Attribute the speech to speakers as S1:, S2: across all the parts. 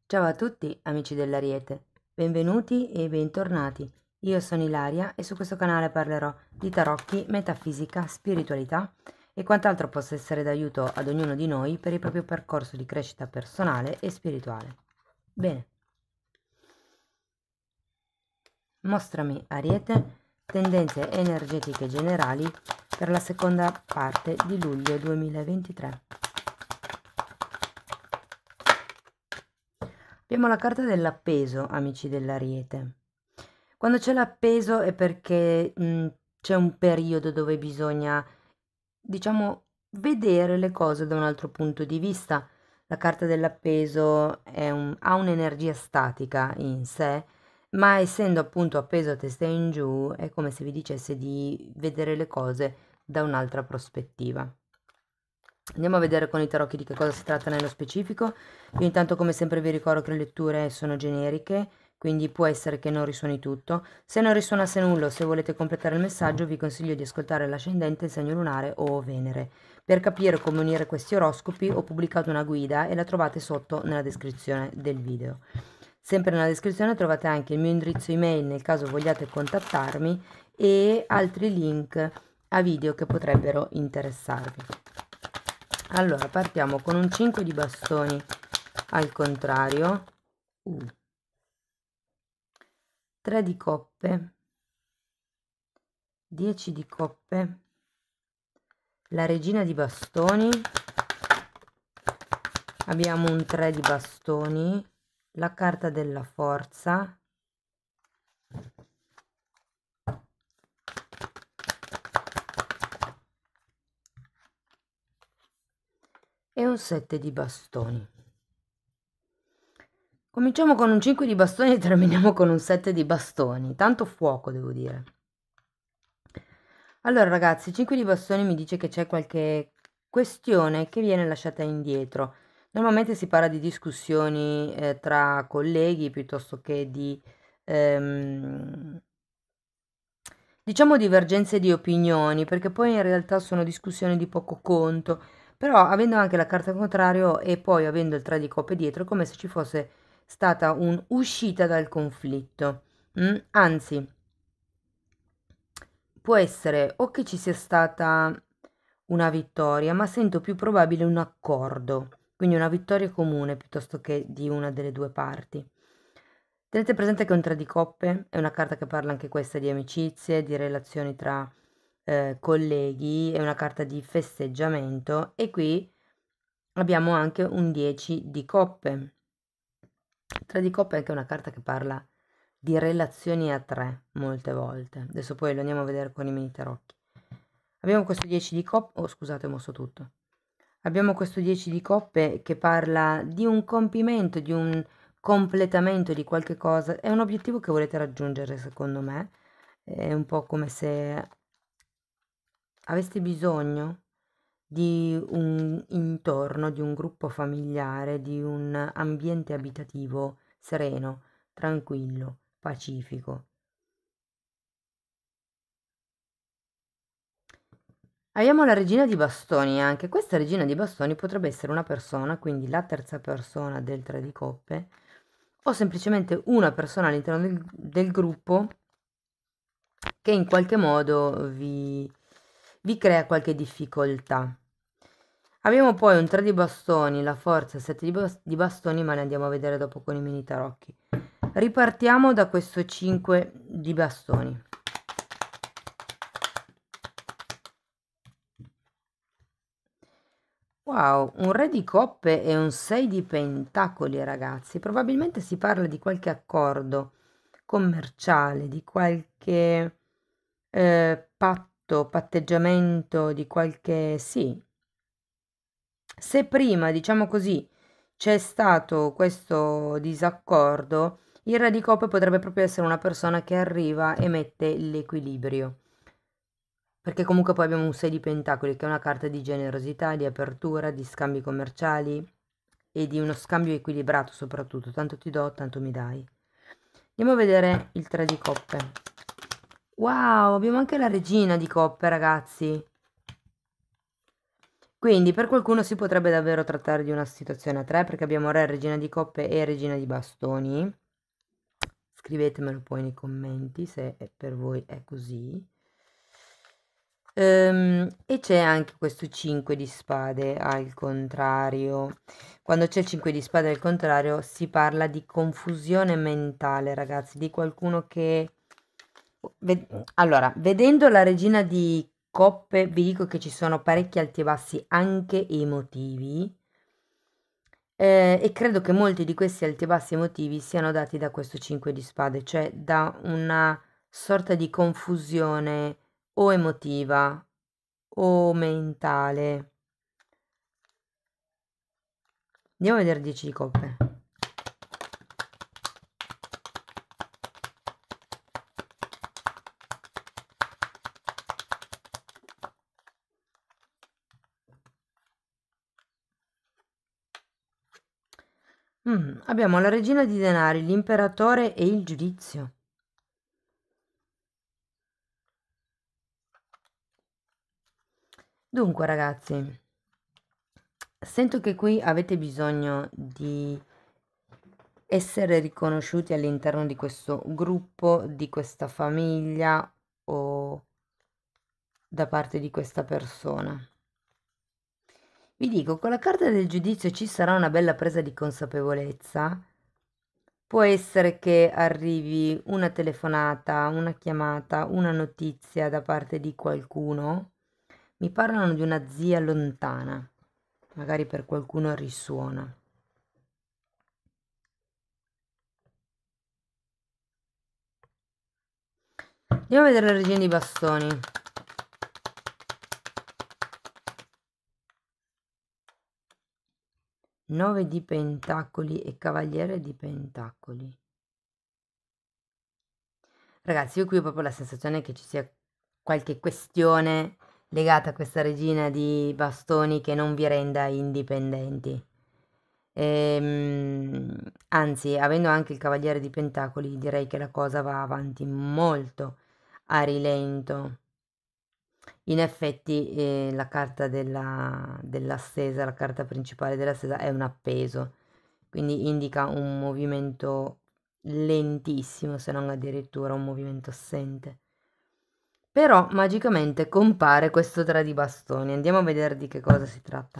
S1: Ciao a tutti amici dell'Ariete, benvenuti e bentornati. Io sono Ilaria e su questo canale parlerò di tarocchi, metafisica, spiritualità e quant'altro possa essere d'aiuto ad ognuno di noi per il proprio percorso di crescita personale e spirituale. Bene, mostrami Ariete, tendenze energetiche generali per la seconda parte di luglio 2023. Abbiamo la carta dell'appeso, amici dell'Ariete. Quando c'è l'appeso è perché c'è un periodo dove bisogna, diciamo, vedere le cose da un altro punto di vista. La carta dell'appeso ha un'energia statica in sé, ma essendo appunto appeso a testa in giù, è come se vi dicesse di vedere le cose da un'altra prospettiva. Andiamo a vedere con i tarocchi di che cosa si tratta nello specifico. Io intanto come sempre vi ricordo che le letture sono generiche, quindi può essere che non risuoni tutto. Se non risuonasse nulla o se volete completare il messaggio vi consiglio di ascoltare l'ascendente, il segno lunare o Venere. Per capire come unire questi oroscopi ho pubblicato una guida e la trovate sotto nella descrizione del video. Sempre nella descrizione trovate anche il mio indirizzo email nel caso vogliate contattarmi e altri link a video che potrebbero interessarvi. Allora, partiamo con un 5 di bastoni al contrario, 3 di coppe, 10 di coppe, la regina di bastoni, abbiamo un 3 di bastoni, la carta della forza, e un 7 di bastoni. Cominciamo con un 5 di bastoni e terminiamo con un 7 di bastoni, tanto fuoco devo dire. Allora ragazzi, 5 di bastoni mi dice che c'è qualche questione che viene lasciata indietro. Normalmente si parla di discussioni tra colleghi piuttosto che di, diciamo, divergenze di opinioni, perché poi in realtà sono discussioni di poco conto. Però avendo anche la carta al contrario e poi avendo il 3 di coppe dietro, è come se ci fosse stata un'uscita dal conflitto. Anzi, può essere o che ci sia stata una vittoria, ma sento più probabile un accordo, quindi una vittoria comune piuttosto che di una delle due parti. Tenete presente che un 3 di coppe è una carta che parla anche questa di amicizie, di relazioni tra colleghi, è una carta di festeggiamento e qui abbiamo anche un 10 di coppe. 3 di coppe è anche una carta che parla di relazioni a tre molte volte. Adesso poi lo andiamo a vedere con i mini tarocchi. Abbiamo questo 10 di coppe, oh scusate ho mosso tutto. Abbiamo questo 10 di coppe che parla di un compimento, di un completamento di qualche cosa. È un obiettivo che volete raggiungere secondo me. È un po' come se aveste bisogno di un intorno, di un gruppo familiare, di un ambiente abitativo sereno, tranquillo, pacifico. Abbiamo la regina di bastoni anche. Questa regina di bastoni potrebbe essere una persona, quindi la terza persona del 3 di coppe, o semplicemente una persona all'interno del gruppo che in qualche modo vi crea qualche difficoltà. Abbiamo poi un 3 di bastoni, la forza, 7 di bastoni, ma ne andiamo a vedere dopo con i mini tarocchi. Ripartiamo da questo 5 di bastoni. Wow, un re di coppe e un 6 di pentacoli, ragazzi. Probabilmente si parla di qualche accordo commerciale, di qualche patto, patteggiamento, di qualche... Sì, se prima, diciamo così, c'è stato questo disaccordo, il re di coppe potrebbe proprio essere una persona che arriva e mette l'equilibrio. Perché comunque poi abbiamo un 6 di pentacoli, che è una carta di generosità, di apertura, di scambi commerciali e di uno scambio equilibrato soprattutto. Tanto ti do, tanto mi dai. Andiamo a vedere il 3 di coppe. Wow, abbiamo anche la regina di coppe, ragazzi. Quindi per qualcuno si potrebbe davvero trattare di una situazione a tre, perché abbiamo re, regina di coppe e regina di bastoni. Scrivetemelo poi nei commenti se per voi è così. E c'è anche questo 5 di spade al contrario. Quando c'è il 5 di spade al contrario si parla di confusione mentale, ragazzi, di qualcuno che... Allora, vedendo la regina di coppe, vi dico che ci sono parecchi alti e bassi anche emotivi. E credo che molti di questi alti e bassi emotivi siano dati da questo 5 di spade, cioè da una sorta di confusione o emotiva o mentale. Andiamo a vedere 10 di coppe. Abbiamo la regina di denari, l'imperatore e il giudizio. Dunque, ragazzi, sento che qui avete bisogno di essere riconosciuti all'interno di questo gruppo, di questa famiglia o da parte di questa persona. Vi dico, con la carta del giudizio ci sarà una bella presa di consapevolezza. Può essere che arrivi una telefonata, una chiamata, una notizia da parte di qualcuno. Mi parlano di una zia lontana, magari per qualcuno risuona. Andiamo a vedere la regina di bastoni. Nove di pentacoli e cavaliere di pentacoli. Ragazzi, io qui ho proprio la sensazione che ci sia qualche questione legata a questa regina di bastoni che non vi renda indipendenti. Anzi, avendo anche il cavaliere di pentacoli, direi che la cosa va avanti molto a rilento. In effetti, la carta dell'assesa, la carta principale dell'assesa è un appeso, quindi indica un movimento lentissimo, se non addirittura un movimento assente. Però magicamente compare questo 3 di bastoni. Andiamo a vedere di che cosa si tratta.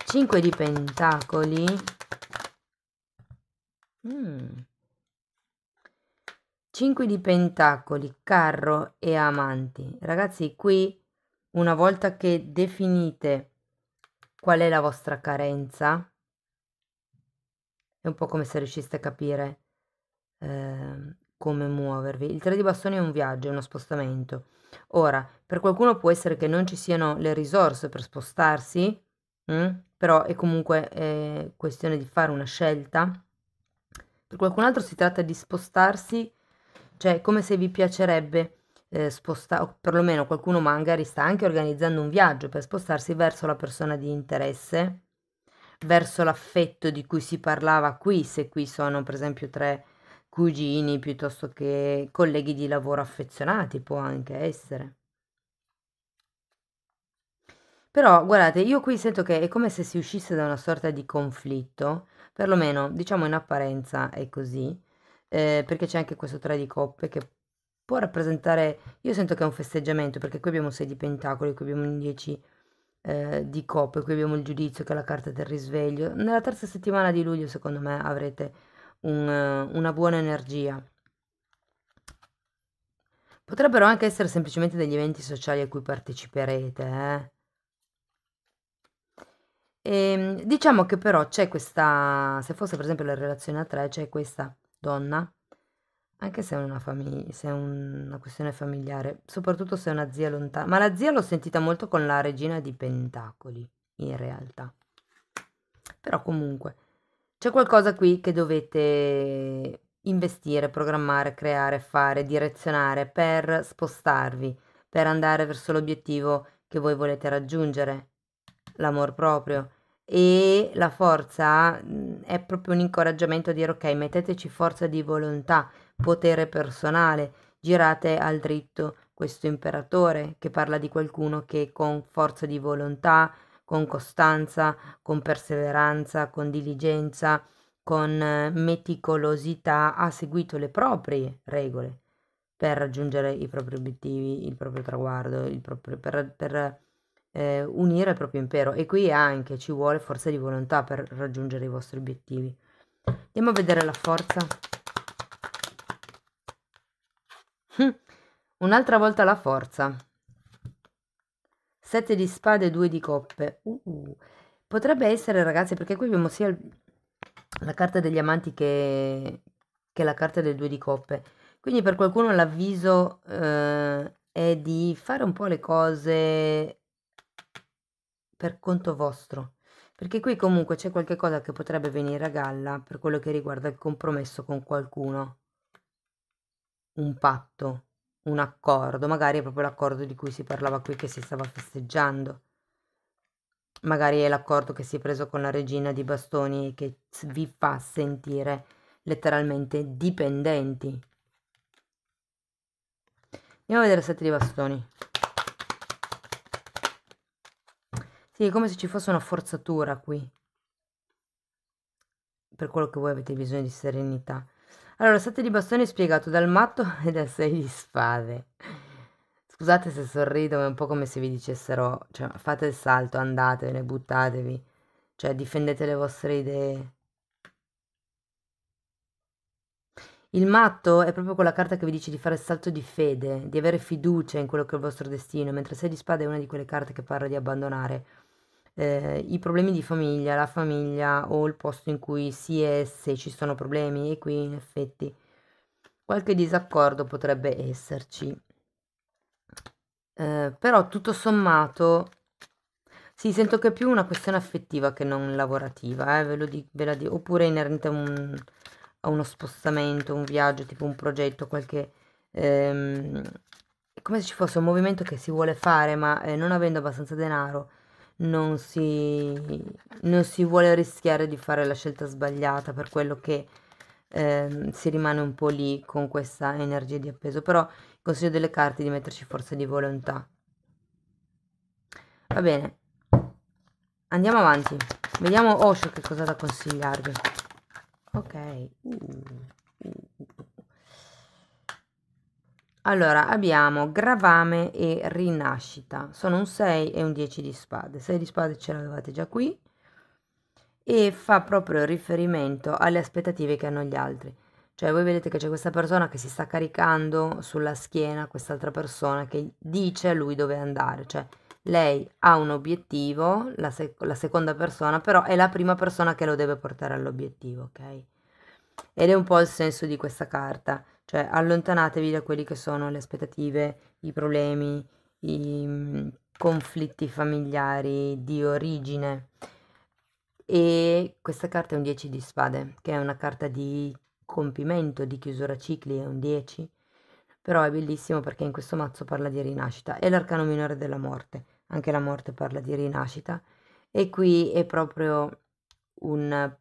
S1: 5 di pentacoli. 5 di pentacoli, carro e amanti. Ragazzi, qui una volta che definite qual è la vostra carenza, è un po' come se riusciste a capire come muovervi. Il 3 di bastoni è un viaggio, è uno spostamento. Ora, per qualcuno può essere che non ci siano le risorse per spostarsi, però è comunque questione di fare una scelta. Per qualcun altro si tratta di spostarsi, cioè come se vi piacerebbe spostare, o perlomeno qualcuno magari sta anche organizzando un viaggio per spostarsi verso la persona di interesse, verso l'affetto di cui si parlava qui, se qui sono per esempio tre cugini piuttosto che colleghi di lavoro affezionati, può anche essere. Però guardate, io qui sento che è come se si uscisse da una sorta di conflitto, perlomeno diciamo in apparenza è così, perché c'è anche questo 3 di coppe che può rappresentare, io sento che è un festeggiamento, perché qui abbiamo 6 di pentacoli, qui abbiamo un 10 di coppe, qui abbiamo il giudizio che è la carta del risveglio. Nella terza settimana di luglio secondo me avrete una buona energia. Potrebbero anche essere semplicemente degli eventi sociali a cui parteciperete, eh. Diciamo che però c'è questa, se fosse per esempio la relazione a tre, c'è questa donna, anche se è una se è una questione familiare, soprattutto se è una zia lontana, ma la zia l'ho sentita molto con la regina di pentacoli, in realtà. Però comunque c'è qualcosa qui che dovete investire, programmare, creare, fare, direzionare per spostarvi, per andare verso l'obiettivo che voi volete raggiungere, l'amor proprio. E la forza è proprio un incoraggiamento a dire ok, metteteci forza di volontà, potere personale, girate al dritto questo imperatore che parla di qualcuno che con forza di volontà, con costanza, con perseveranza, con diligenza, con meticolosità ha seguito le proprie regole per raggiungere i propri obiettivi, il proprio traguardo, per unire il proprio impero. E qui anche ci vuole forza di volontà per raggiungere i vostri obiettivi. Andiamo a vedere la forza. Un'altra volta la forza. 7 di spade e 2 di coppe. Potrebbe essere, ragazzi, perché qui abbiamo sia la carta degli amanti che la carta del 2 di coppe. Quindi per qualcuno l'avviso è di fare un po' le cose per conto vostro. Perché qui comunque c'è qualche cosa che potrebbe venire a galla per quello che riguarda il compromesso con qualcuno. Un patto, un accordo, magari è proprio l'accordo di cui si parlava qui che si stava festeggiando. Magari è l'accordo che si è preso con la regina di bastoni e che vi fa sentire letteralmente dipendenti. Andiamo a vedere 7 di bastoni. Sì, è come se ci fosse una forzatura qui. Per quello che voi avete bisogno di serenità. Allora, 7 di bastoni è spiegato dal matto e dal 6 di spade. Scusate se sorrido, ma è un po' come se vi dicessero, cioè, fate il salto, andatevene, buttatevi, cioè, difendete le vostre idee. Il matto è proprio quella carta che vi dice di fare il salto di fede, di avere fiducia in quello che è il vostro destino, mentre 6 di spade è una di quelle carte che parla di abbandonare i problemi di famiglia, la famiglia o il posto in cui si è se ci sono problemi, e qui in effetti qualche disaccordo potrebbe esserci. Però tutto sommato sì, sento che è più una questione affettiva che non lavorativa, ve la dico, oppure inerente a uno spostamento, un viaggio, tipo un progetto, qualche... è come se ci fosse un movimento che si vuole fare, ma non avendo abbastanza denaro non si, non si vuole rischiare di fare la scelta sbagliata, per quello che si rimane un po' lì con questa energia di appeso. Però consiglio delle carte di metterci forza di volontà. Va bene, andiamo avanti. Vediamo Osho che cosa da consigliarvi. Ok. Allora, abbiamo gravame e rinascita. Sono un 6 e un 10 di spade. 6 di spade ce l'avevate già qui. E fa proprio riferimento alle aspettative che hanno gli altri. Cioè, voi vedete che c'è questa persona che si sta caricando sulla schiena quest'altra persona che dice a lui dove andare. Cioè, lei ha un obiettivo, la seconda persona, però è la prima persona che lo deve portare all'obiettivo, ok? Ed è un po' il senso di questa carta, cioè allontanatevi da quelli che sono le aspettative, i problemi, i conflitti familiari di origine. E questa carta è un 10 di spade, che è una carta di compimento, di chiusura cicli, è un 10, però è bellissimo perché in questo mazzo parla di rinascita. È l'arcano minore della morte, anche la morte parla di rinascita, e qui è proprio una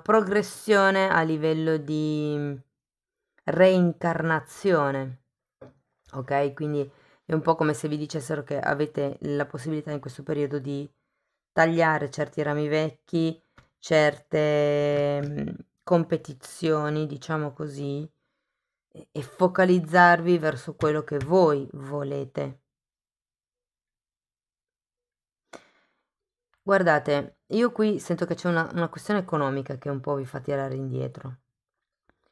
S1: progressione a livello di reincarnazione, ok? Quindi è un po' come se vi dicessero che avete la possibilità in questo periodo di tagliare certi rami vecchi, certe competizioni, diciamo così, e focalizzarvi verso quello che voi volete. Guardate, io qui sento che c'è una questione economica che un po' vi fa tirare indietro,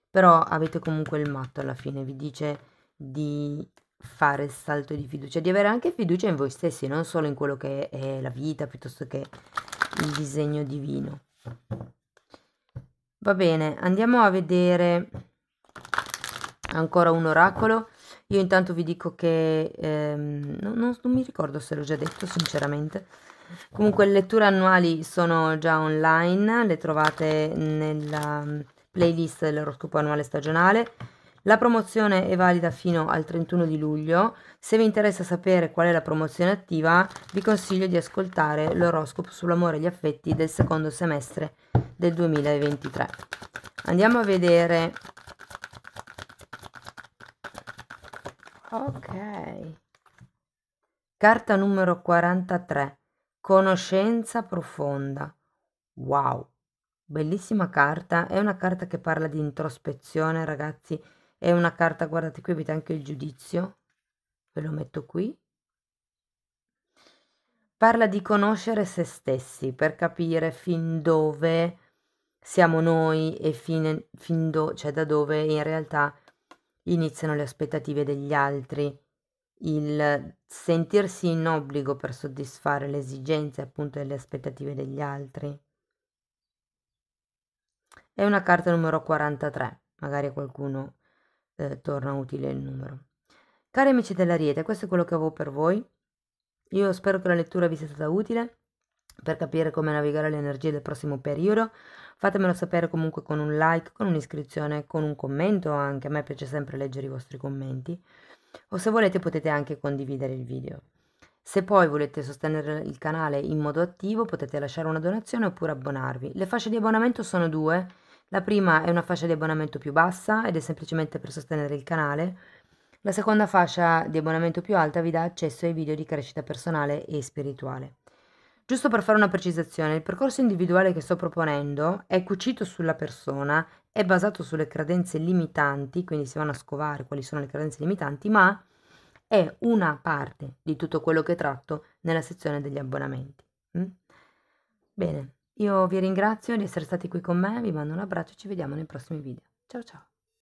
S1: però avete comunque il matto alla fine, vi dice di fare il salto di fiducia, di avere anche fiducia in voi stessi, non solo in quello che è la vita, piuttosto che il disegno divino. Va bene, andiamo a vedere ancora un oracolo. Io intanto vi dico che non mi ricordo se l'ho già detto sinceramente. Comunque le letture annuali sono già online, le trovate nella playlist dell'oroscopo annuale stagionale. La promozione è valida fino al 31 di luglio. Se vi interessa sapere qual è la promozione attiva, vi consiglio di ascoltare l'oroscopo sull'amore e gli affetti del secondo semestre del 2023. Andiamo a vedere Ok. Carta numero 43. Conoscenza profonda. Wow, bellissima carta. È una carta che parla di introspezione, ragazzi. È una carta, guardate qui, avete anche il giudizio. Ve lo metto qui. Parla di conoscere se stessi per capire fin dove siamo noi e cioè da dove in realtà iniziano le aspettative degli altri, il sentirsi in obbligo per soddisfare le esigenze appunto e le aspettative degli altri. È una carta numero 43, magari a qualcuno torna utile il numero. Cari amici dell'Ariete, questo è quello che avevo per voi. Io spero che la lettura vi sia stata utile per capire come navigare le energie del prossimo periodo. Fatemelo sapere comunque con un like, con un'iscrizione, con un commento anche. A me piace sempre leggere i vostri commenti. O se volete potete anche condividere il video. Se poi volete sostenere il canale in modo attivo potete lasciare una donazione oppure abbonarvi. Le fasce di abbonamento sono due. La prima è una fascia di abbonamento più bassa ed è semplicemente per sostenere il canale. La seconda fascia di abbonamento più alta vi dà accesso ai video di crescita personale e spirituale. Giusto per fare una precisazione, il percorso individuale che sto proponendo è cucito sulla persona, è basato sulle credenze limitanti, quindi si vanno a scovare quali sono le credenze limitanti, ma è una parte di tutto quello che tratto nella sezione degli abbonamenti. Bene, io vi ringrazio di essere stati qui con me, vi mando un abbraccio e ci vediamo nei prossimi video. Ciao ciao!